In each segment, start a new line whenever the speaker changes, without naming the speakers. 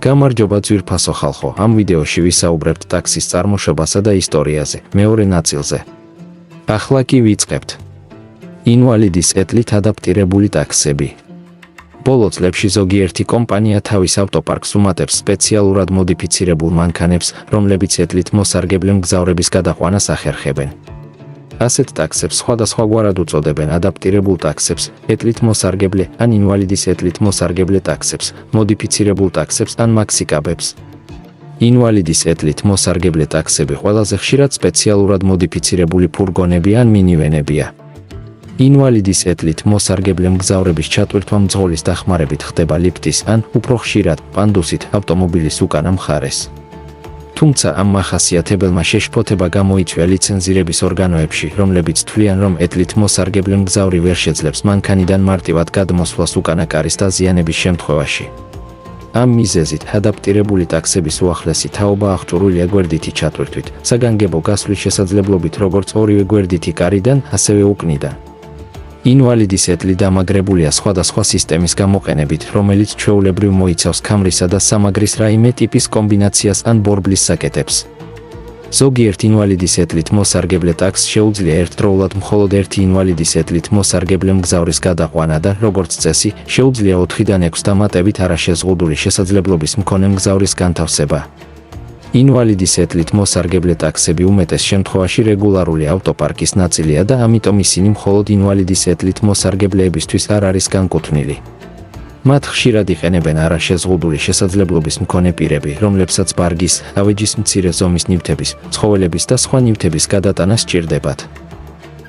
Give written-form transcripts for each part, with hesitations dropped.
გამარჯობა ძვირფასო ხალხო, ამ ვიდეოში ვისაუბრებთ ტაქსის წარმოშობასა და ისტორიაზე, მეორე ნაწილზე. ახლა კი ვიწყებთ. ინვალიდის ეტლით ადაპტირებული ტაქსები. ბოლო წლებში ზოგიერთი კომპანია თავის ავტოპარკს უმატებს სპეციალურად მოდიფიცირებულ მანქანებს, რომლებიც ეტლით მოსარგებლე მგზავრების გადაყვანას ახერხებენ. ასეთ ტაქსებს სხვადასხვაგვარად უწოდებენ ადაპტირებულ ტაქსებს, ეტლით მოსარგებლე ან ინვალიდის ეტლით მოსარგებლე ტაქსებს, მოდიფიცირებულ ტაქსებს ან მაქსიკაბებს. ინვალიდის ეტლით მოსარგებლე ტაქსები ყველაზე ხშირად სპეციალურად მოდიფიცირებული ფურგონები ან მინივენებია. ინვალიდის ეტლით მოსარგებლე მგზავრების ჩატვირთვა მძღოლის დახმარებით ხდება ლიფტის ან, უფრო ხშირად, პანდუსით ავტომობილის უკანა მხარეს. თუმცა ამ მახასიათებელმა შეშფოთება გამოიწვია ლიცენზირების ორგანოებში, რომლებიც თვლიან, რომ ეტლით მოსარგებლე მგზავრი ვერ შეძლებს მანქანიდან მარტივად გადმოსვლას უკანა კარის დაზიანების შემთხვევაში. ამ მიზეზით ადაპტირებული ტაქსების უახლესი თაობა აღჭურვილია გვერდითი ჩატვირთვით, საგანგებო გასვლის შესაძლებლობით როგორც ორივე გვერდითი კარიდან, ასევე უკნიდან. ინვალიდის ეტლი დამაგრებულია სხვადასხვა სისტემის გამოყენებით, რომელიც ჩვეულებრივ მოიცავს ქამრისა და სამაგრის რაიმე ტიპის კომბინაციას ან ბორბლის საკეტებს. ზოგიერთ ინვალიდის ეტლით მოსარგებლე ტაქსს შეუძლია ერთდროულად მხოლოდ ერთი ინვალიდის ეტლით მოსარგებლე მგზავრის გადაყვანა და, როგორც წესი, შეუძლია 4-დან 6 დამატებით არაშეზღუდული შესაძლებლობის მქონე მგზავრის განთავსება. ინვალიდის ეტლით მოსარგებლე ტაქსები უმეტეს შემთხვევაში რეგულარული ავტოპარკის ნაწილია და ამიტომ ისინი მხოლოდ ინვალიდის ეტლით მოსარგებლეებისთვის არ არის განკუთვნილი. მათ ხშირად იყენებენ არაშეზღუდული შესაძლებლობის მქონე პირები, რომლებსაც ბარგის, ავეჯის მცირე ზომის ნივთების, ცხოველების და სხვა ნივთების გადატანა სჭირდებათ.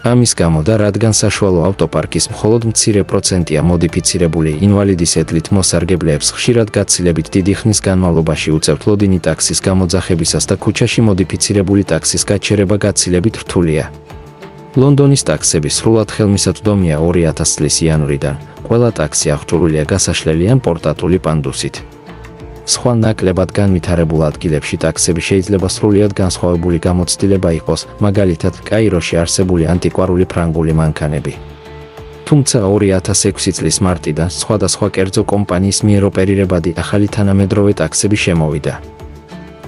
ამის გამო და რადგან საშუალო ავტოპარკის მხოლოდ მცირე პროცენტია მოდიფიცირებული, ინვალიდის ეტლით მოსარგებლეებს ხშირად გაცილებით დიდი ხნის განმავლობაში უწევთ ლოდინი ტაქსის გამოძახებისას და ქუჩაში მოდიფიცირებული ტაქსის გაჩერება გაცილებით რთულია. ლონდონის ტაქსები სრულად ხელმისაწვდომია 2000 წლის იანვრიდან. ყველა ტაქსი აღჭურვილია გასაშლელი ან პორტატული პანდუსით. სხვა ნაკლებად განვითარებულ ადგილებში ტაქსები შეიძლება სრულიად განსხვავებული გამოცდილება იყოს, მაგალითად, კაიროში არსებული ანტიკვარული ფრანგული მანქანები. თუმცა 2006 წლის მარტიდან სხვადასხვა კერძო კომპანიის მიერ ოპერირებადი ახალი თანამედროვე ტაქსები შემოვიდა.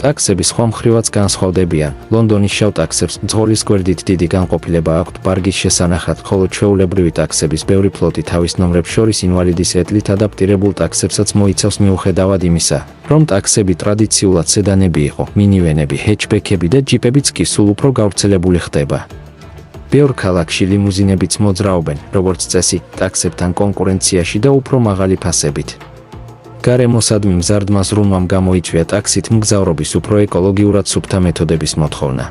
ტაქსები სხვა მხრივაც განსხვავდებიან. ლონდონის შავ ტაქსებს მძღოლის გვერდით დიდი განყოფილება აქვთ ბარგის შესანახად, ხოლო ჩვეულებრივი ტაქსების ბევრი ფლოტი თავის ნომრებს შორის ინვალიდის ეტლით ადაპტირებულ ტაქსებსაც მოიცავს მიუხედავად იმისა, რომ ტაქსები ტრადიციულად სედანები იყო, მინივენები, ჰეჩბექები და ჯიპებიც კი სულ უფრო გავრცელებული ხდება. ბევრ ქალაქში ლიმუზინებიც მოძრაობენ, როგორც წესი, ტაქსებთან კონკურენციაში და უფრო მაღალი ფასებით. გარემოსადმი მზარდმა ზრუნვამ გამოიწვია ტაქსით მგზავრობის უფრო ეკოლოგიურად სუფთა მეთოდების მოთხოვნა.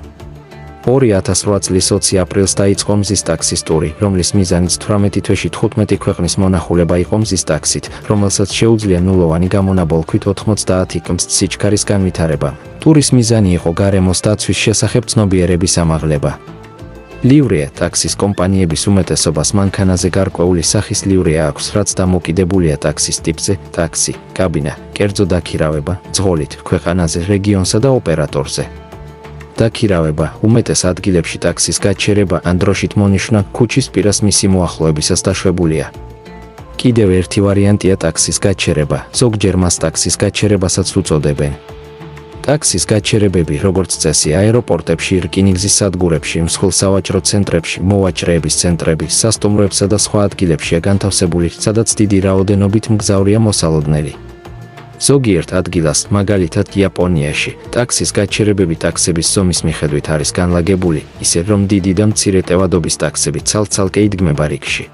2008 წლის 20 აპრილს დაიწყო მზის ტაქსის ტური, რომლის მიზანიც 18 თვეში 15 ქვეყნის მონახულება იყო მზის ტაქსით, რომელსაც შეუძლია ნულოვანი გამონაბოლქვით 90 კმ/წ სიჩქარის განვითარება. ტურის მიზანი იყო გარემოს დაცვის შესახებ ცნობიერების ამაღლება. ლივრეა ტაქსის კომპანიების უმეტესობას მანქანაზე გარკვეული სახის ლივრეა აქვს, რაც დამოკიდებულია ტაქსის ტიპზე, ტაქსი, კაბინა, კერძო დაქირავება, ძღოლით, ქვეყანაზე, რეგიონსა და ოპერატორზე. დაქირავება, უმეტეს ადგილებში ტაქსის გაჩერება ან დროშით მონიშნა ქუჩის პირას მისი მოახლოებისას დაშვებულია. კიდევ ერთი ვარიანტია ტაქსის გაჩერება, ზოგჯერ მას ტაქსის გაჩერებასაც უწოდებენ. ტაქსის გაჩერებები, როგორც წესი, აეროპორტებში, რკინიგზის სადგურებში, მსხვილსავაჭრო ცენტრებში, მოვაჭრეების ცენტრები, სასტუმროებსა და სხვა ადგილებშია განთავსებული, სადაც დიდი რაოდენობით მგზავრია მოსალოდნელი. ზოგიერთ ადგილას, მაგალითად იაპონიაში, ტაქსის გაჩერებები ტაქსების ზომის მიხედვით არის განლაგებული, ისე რომ დიდი და მცირე ტევადობის ტაქსები ცალ-ცალკე იდგმება რიგში.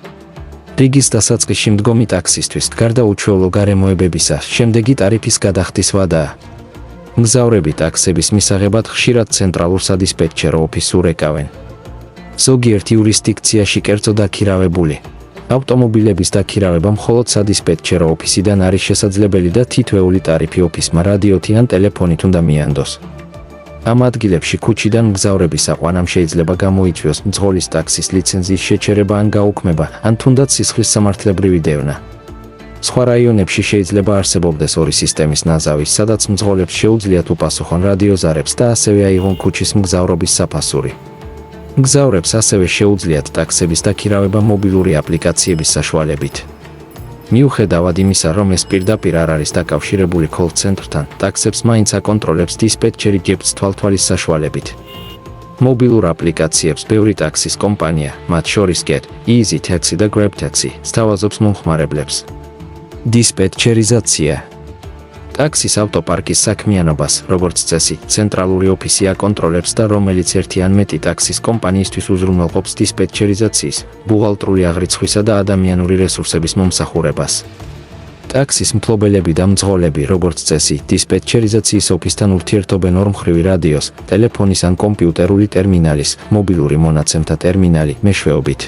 რიგის დასაწყისში მდგომი ტაქსისთვის, გარდა უჩვეულო გარემოებებისა, შემდეგი ტარიფის გადახდის ვადაა. მგზავრები ტაქსების მისაღებად ხშირად ცენტრალურ სადისპეტჩერო ოფისს ურეკავენ. ზოგიერთ იურისდიქციაში კერძო დაქირავებული ავტომობილების დაქირავება მხოლოდ სადისპეტჩერო ოფისიდან არის შესაძლებელი და თითოეული ტარიფი ოფისმა რადიოთი ან ტელეფონით უნდა მიანდოს. ამ ადგილებში ქუჩიდან მგზავრების აყვანამ შეიძლება გამოიწვიოს მძღოლის ტაქსის ლიცენზიის შეჩერება ან გაუქმება, ან თუნდაც სისხლის სამართლებრივი დევნა. სხვა რაიონებში შეიძლება არსებობდეს ორი სისტემის ნაზავი, სადაც მძღოლებს შეუძლიათ უპასუხონ რადიოზარებს და ასევე აიღონ ქუჩის მგზავრობის საფასური. მგზავრებს ასევე შეუძლიათ ტაქსების დაქირავება მობილური აპლიკაციების საშუალებით. მიუხედავად იმისა, რომ ეს პირდაპირ არ არის დაკავშირებული call-ცენტრთან, ტაქსებს მაინც აკონტროლებს დისპეტჩერი ჯებს თვალთვალის საშუალებით. მობილურ აპლიკაციებს ბევრი ტაქსის კომპანია, მათ შორის Get, Easy Taxi და Grab Taxi, სთავაზობს მომხმარებლებს. დისპეტჩერიზაცია. ტაქსის ავტოპარკის საქმიანობას, როგორც წესი, ცენტრალური ოფისი აკონტროლებს და რომელიც ერთი ან მეტი ტაქსის კომპანიისთვის უზრუნველყოფს დისპეტჩერიზაციის, ბუღალტრული აღრიცხვისა და ადამიანური რესურსების მომსახურებას. ტაქსის მფლობელები და მძღოლები, როგორც წესი, დისპეტჩერიზაციის ოფისთან ურთიერთობენ ორმხრივი რადიოს, ტელეფონის ან კომპიუტერული ტერმინალის, მობილური მონაცემთა ტერმინალი მეშვეობით.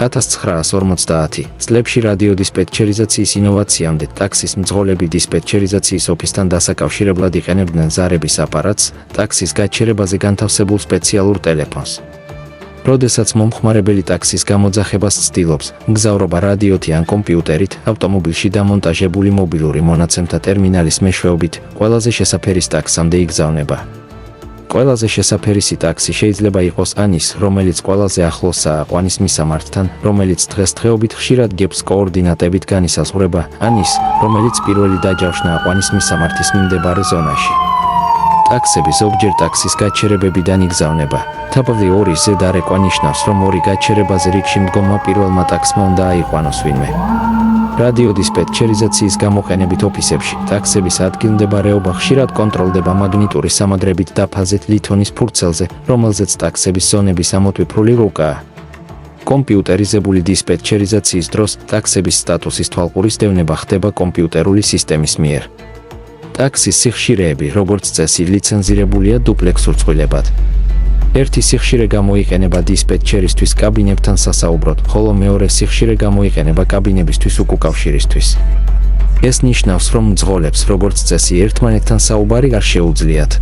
1950 წლებში რადიო დისპეტჩერიზაციის ინოვაციამდე ტაქსის მძღოლები დისპეტჩერიზაციის ოფისთან დასაკავშირებლად იყენებდნენ ზარების აპარატს, ტაქსის გაჩერებაზე განთავსებულ სპეციალურ ტელეფონს. როდესაც მომხმარებელი ტაქსის გამოძახებას ცდილობს, მგზავრობა რადიოთი ან კომპიუტერით, ავტომობილში დამონტაჟებული მობილური მონაცემთა ტერმინალის მეშვეობით, ყველაზე შესაფერის ტაქსამდე იგზავნება. ყველაზე შესაფერისი ტაქსი შეიძლება იყოს ან ის, რომელიც ყველაზე ახლოსაა აყვანის მისამართთან, რომელიც დღესდღეობით ხშირად გებს კოორდინატებით განისაზღვრება, ან ის, რომელიც პირველი დაჯავშნა აყვანის მისამართის მიმდებარე ზონაში. ტაქსები ზოგჯერ ტაქსის გაჩერებებიდან იგზავნება. თაბლი 2 ზედ არეკვა ნიშნავს, რომ 2 გაჩერებაზე რიგში მდგომმა პირველმა ტაქსმა უნდა აიყვანოს ვინმე. რადიო დისპეტჩერიზაციის გამოყენებით ოფისებში ტაქსების ადგილმდებარეობა ხშირად კონტროლდება მაგნიტური სამაგრებით დაფაზეთ ლითონის ფურცელზე, რომელზეც ტაქსების ზონების ამოტვიფრული რუკაა. კომპიუტერიზებული დისპეტჩერიზაციის დროს ტაქსების სტატუსის თვალყურის დევნება ხდება კომპიუტერული სისტემის მიერ. ტაქსის სიხშირეები, როგორც წესი, ლიცენზირებულია დუპლექსურ წყვილებად. ერთი სიხშირე გამოიყენება დისპეტჩერისთვის კაბინებთან სასაუბროდ, ხოლო მეორე სიხშირე გამოიყენება კაბინებისთვის უკავშირისთვის. ეს ნიშნავს, რომ მძღოლებს, როგორც წესი, ერთმანეთთან საუბარი არ შეუძლიათ.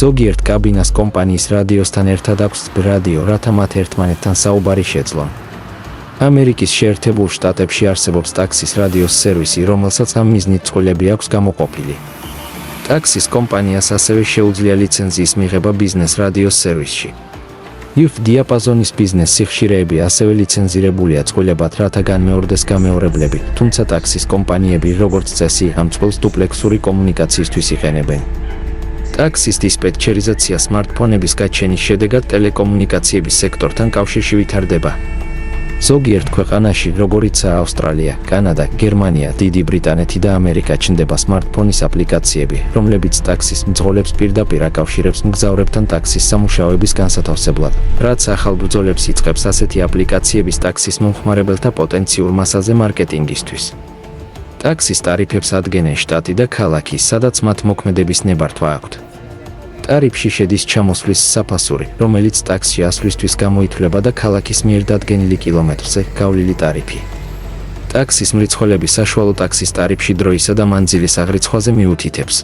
ზოგიერთ კაბინას კომპანიის რადიოსთან ერთად აქვს რადიო, რათა მათ ერთმანეთთან საუბარი შეძლონ. ამერიკის შეერთებულ შტატებში არსებობს ტაქსის რადიოს სერვისი, რომელსაც ამ მიზნით წყვილები აქვს გამოყოფილი. ტაქსის კომპანიას ასევე შეუძლია ლიცენზიის მიღება ბიზნეს რადიოს სერვისში. UF დიაპაზონის ბიზნეს სიხშირეები ასევე ლიცენზირებულია წყვილებად, რათა განმეორდეს გამეორებლები, თუმცა ტაქსის კომპანიები, როგორც წესი, ამ წყვილს დუპლექსური კომუნიკაციისთვის იყენებენ. ტაქსის დისპეტჩერიზაცია სმარტფონების გაჩენის შედეგად ტელეკომუნიკაციების სექტორთან კავშირში ვითარდება. ზოგიერთ ქვეყანაში, როგორიცაა ავსტრალია, კანადა, გერმანია, დიდი ბრიტანეთი და ამერიკა, ჩნდება სმარტფონის აპლიკაციები, რომლებიც ტაქსის მძღოლებს პირდაპირ აკავშირებს მგზავრებთან ტაქსის სამუშაოების განსათავსებლად, რაც ახალ ბრძოლებს იწყებს ასეთი აპლიკაციების ტაქსის მომხმარებელთა პოტენციურ მასაზე მარკეტინგისთვის. ტაქსის ტარიფებს ადგენენ შტატი და ქალაქი, სადაც მათ მოქმედების ნებართვა აქვთ. ტარიფში შედის ჩამოსვლის საფასური, რომელიც ტაქსში ასვლისთვის გამოითვლება და ქალაქის მიერ დადგენილი კილომეტრზე გავლილი ტარიფი. ტაქსის მრიცხველები საშუალო ტაქსის ტარიფში დროისა და მანძილის აღრიცხვაზე მიუთითებს.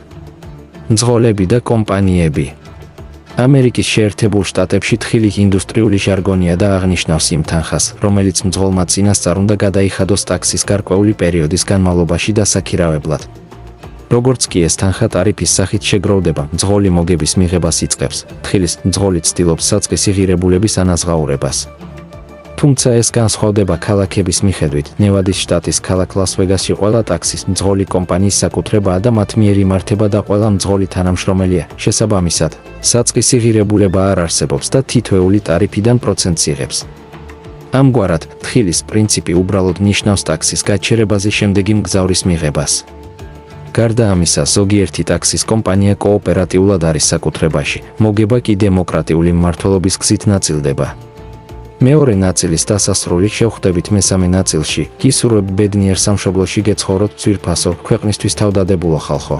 მძღოლები და კომპანიები. ამერიკის შეერთებულ შტატებში თხილი ინდუსტრიული ჟარგონია და აღნიშნავს იმ თანხას, რომელიც მძღოლმა წინასწარ უნდა გადაიხადოს ტაქსის გარკვეული პერიოდის განმავლობაში დასაქირავებლად. როგორც კი ეს თანხა ტარიფის სახით შეგროვდება, მძღოლი მოგების მიღებას იწყებს, თხილის მძღოლი ცდილობს საწყისი ღირებულების ანაზღაურებას. თუმცა ეს განსხვავდება ქალაქების მიხედვით. ნევადის შტატის ქალაქ ლას-ვეგასში ყველა ტაქსის მძღოლი კომპანიის საკუთრებაა და მათ მიერ იმართება და ყველა მძღოლი თანამშრომელია. შესაბამისად, საწყისი ღირებულება არ არსებობს და თითოეული ტარიფიდან პროცენტს იღებს. ამგვარად, თხილის პრინციპი უბრალოდ ნიშნავს ტაქსის გაჩერებაზე შემდეგი მგზავრის მიღებას. გარდა ამისა, ზოგიერთი ტაქსის კომპანია კოოპერატიულად არის საკუთრებაში, მოგება კი დემოკრატიული მმართველობის გზით ნაწილდება. მეორე ნაწილის დასასრული შევხვდებით მესამე ნაწილში. გისურვებთ ბედნიერ სამშობლოში გეცხოვროთ ძვირფასო, ქვეყნისთვის თავდადებულო ხალხო.